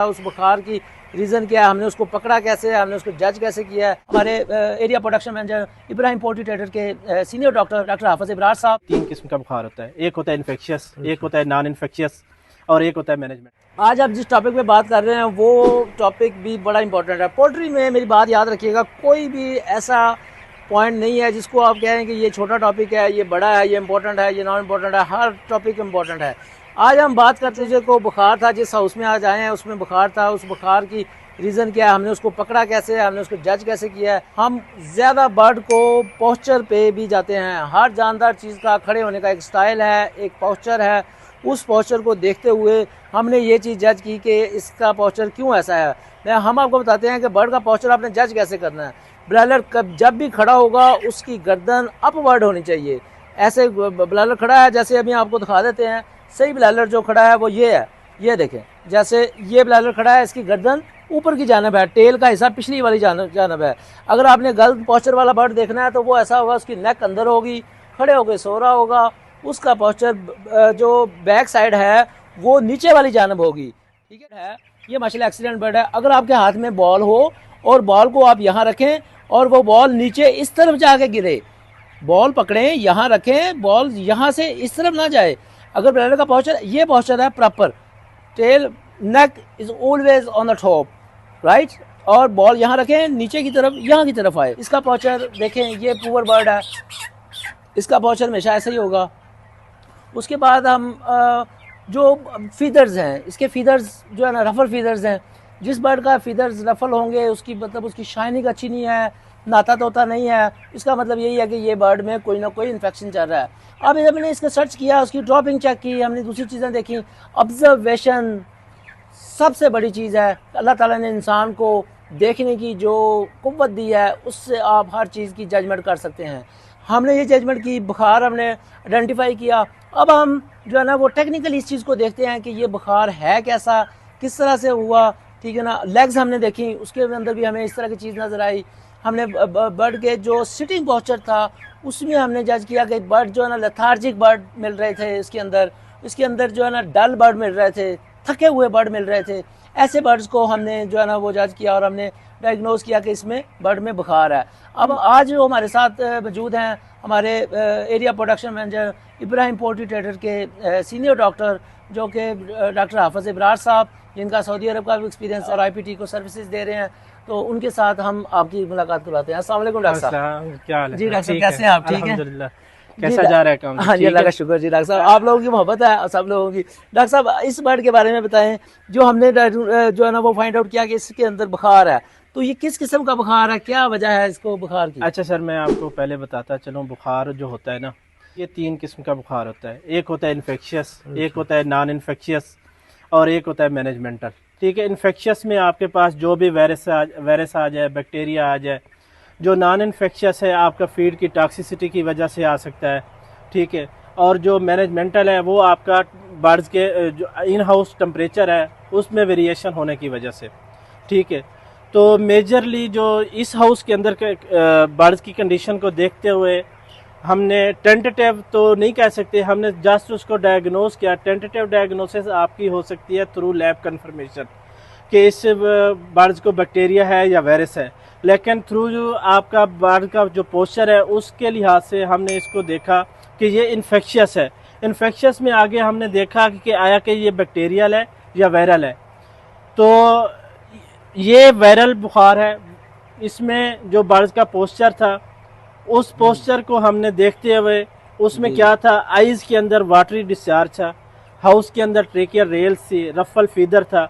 उस बुखार की रीज़न क्या है, हमने उसको पकड़ा कैसे, हमने उसको जज कैसे किया है। हमारे area production manager Ibrahim poultry trader के सीनियर डॉक्टर हाफिज इब्रार साहब। 3 किस्म का बुखार होता है, एक होता है इन्फेक्शियस, एक होता है नॉन इन्फेक्शियस और एक होता है मैनेजमेंट। आज आप जिस टॉपिक पे बात कर रहे हैं वो टॉपिक भी बड़ा इंपॉर्टेंट है। पोल्ट्री में मेरी बात याद रखिएगा, कोई भी ऐसा पॉइंट नहीं है जिसको आप कहें कि ये छोटा टॉपिक है, ये बड़ा है, ये इंपॉर्टेंट है, ये नॉन इम्पॉर्टेंट है। हर टॉपिक इंपॉर्टेंट है। आज हम बात करते हैं को बुखार था, जिस हाउस में आज आए हैं उसमें बुखार था। उस बुखार की रीज़न क्या है, हमने उसको पकड़ा कैसे, हमने उसको जज कैसे किया है। हम ज़्यादा बर्ड को पोस्चर पे भी जाते हैं। हर जानदार चीज़ का खड़े होने का एक स्टाइल है, एक पोस्चर है। उस पोस्चर को देखते हुए हमने ये चीज़ जज की कि इसका पोस्चर क्यों ऐसा है। हम आपको बताते हैं कि बर्ड का पोस्चर आपने जज कैसे करना है। ब्रायलर जब भी खड़ा होगा उसकी गर्दन अपवर्ड होनी चाहिए। ऐसे ब्रायलर खड़ा है, जैसे अभी आपको दिखा देते हैं। सही ब्रायलर जो खड़ा है वो ये है, ये देखें। जैसे ये ब्रायलर खड़ा है, इसकी गर्दन ऊपर की जानब है, टेल का हिस्सा पिछली वाली जानब है। अगर आपने गलत पोस्चर वाला बर्ड देखना है तो वो ऐसा होगा, उसकी नेक अंदर होगी, खड़े होकर सो रहा होगा, उसका पोस्चर जो बैक साइड है वो नीचे वाली जानब होगी। ठीक है, ये माशाल्लाह एक्सीलेंट बर्ड है। अगर आपके हाथ में बॉल हो और बॉल को आप यहाँ रखें और वो बॉल नीचे इस तरफ जाके गिरे, बॉल पकड़ें, यहाँ रखें, बॉल यहाँ से इस तरफ ना जाए। अगर ब्रायलर का पोस्चर ये पोस्चर है proper, tail neck is always on the top, right, और बॉल यहाँ रखें, नीचे की तरफ, यहाँ की तरफ आए। इसका पोस्चर देखें, ये पुअर बर्ड है, इसका पोस्चर हमेशा ऐसा ही होगा। उसके बाद हम जो फीदर्स हैं, इसके फीदर्स जो है ना रफल फीदर्स हैं। जिस बर्ड का फीदर्स रफल होंगे उसकी मतलब उसकी शाइनिंग अच्छी नहीं है, नाता तोता नहीं है। इसका मतलब यही है कि ये बर्ड में कोई ना कोई इन्फेक्शन चल रहा है। अब जब मैंने इसका सर्च किया, उसकी ड्रॉपिंग चेक की, हमने दूसरी चीज़ें देखी। ऑब्जर्वेशन सबसे बड़ी चीज़ है। अल्लाह ताला ने इंसान को देखने की जो कुव्वत दी है उससे आप हर चीज़ की जजमेंट कर सकते हैं। हमने ये जजमेंट की, बुखार हमने आइडेंटिफाई किया। अब हम जो है ना वो टेक्निकली इस चीज़ को देखते हैं कि ये बुखार है कैसा, किस तरह से हुआ। ठीक है ना, लेग्स हमने देखी, उसके अंदर भी हमें इस तरह की चीज़ नज़र आई। हमने बर्ड के जो सिटिंग पोस्चर था उसमें हमने जज किया कि बर्ड जो है ना लेथार्जिक बर्ड मिल रहे थे इसके अंदर जो है ना डल बर्ड मिल रहे थे, थके हुए बर्ड मिल रहे थे। ऐसे बर्ड्स को हमने जो है ना वो जज किया और हमने डायग्नोज किया कि इसमें बर्ड में बुखार है। अब आज जो हमारे साथ मौजूद हैं हमारे area production manager Ibrahim poultry trader के सीनियर डॉक्टर, जो कि डॉक्टर हाफिज इब्रार साहब, जिनका सऊदी अरब का भी एक्सपीरियंस और IPT को सर्विसेज दे रहे हैं। तो उनके साथ हम आपकी मुलाकात करवाते हैं। अस्सलाम वालेकुम डॉक्टर साहब। क्या हाल है? जी डॉक्टर साहब, कैसे हैं आप? ठीक है, कैसा जा रहा है काम? हाँ जी, अल्लाह का शुक्र। जी डॉक्टर साहब, आप लोगों की मोहब्बत है सब लोगों की। डॉक्टर साहब, इस बर्ड के बारे में बताएं जो हमने जो है ना वो फाइंड आउट किया कि इसके अंदर बुखार है। तो ये किस किस्म का बुखार है, क्या वजह है इसको बुखार की? अच्छा सर, मैं आपको पहले बताता चलूँ। बुखार जो होता है ना, ये 3 किस्म का बुखार होता है। एक होता है इन्फेक्शियस, एक होता है नॉन इन्फेक्शियस और एक होता है मैनेजमेंटल। ठीक है, इन्फेक्शियस में आपके पास जो भी वायरस आ जाए, बैक्टीरिया आ जाए। जो नॉन इन्फेक्शियस है आपका फीड की टॉक्सिसिटी की वजह से आ सकता है। ठीक है, और जो मैनेजमेंटल है वो आपका बर्ड्स के जो इन हाउस टेम्परेचर है उसमें वेरिएशन होने की वजह से। ठीक है, तो मेजरली जो इस हाउस के अंदर के बर्ड्स की कंडीशन को देखते हुए हमने टेंटेटिव तो नहीं कह सकते, हमने जस्ट उसको डायग्नोज किया। टेंटेटिव डायग्नोसिस आपकी हो सकती है थ्रू लैब कंफर्मेशन कि इस बर्ड्स को बैक्टीरिया है या वायरस है। लेकिन थ्रू जो आपका बर्ड का जो पोस्चर है उसके लिहाज से हमने इसको देखा कि ये इन्फेक्शियस है। इन्फेक्शियस में आगे हमने देखा कि आया कि ये बैक्टीरियल है या वायरल है। तो ये वायरल बुखार है। इसमें जो बर्ड्स का पोस्चर था उस पोस्चर को हमने देखते हुए उसमें क्या था, आइज़ के अंदर वाटरी डिस्चार्ज था, हाउस के अंदर ट्रेकियल रेल सी, रफल फीदर था।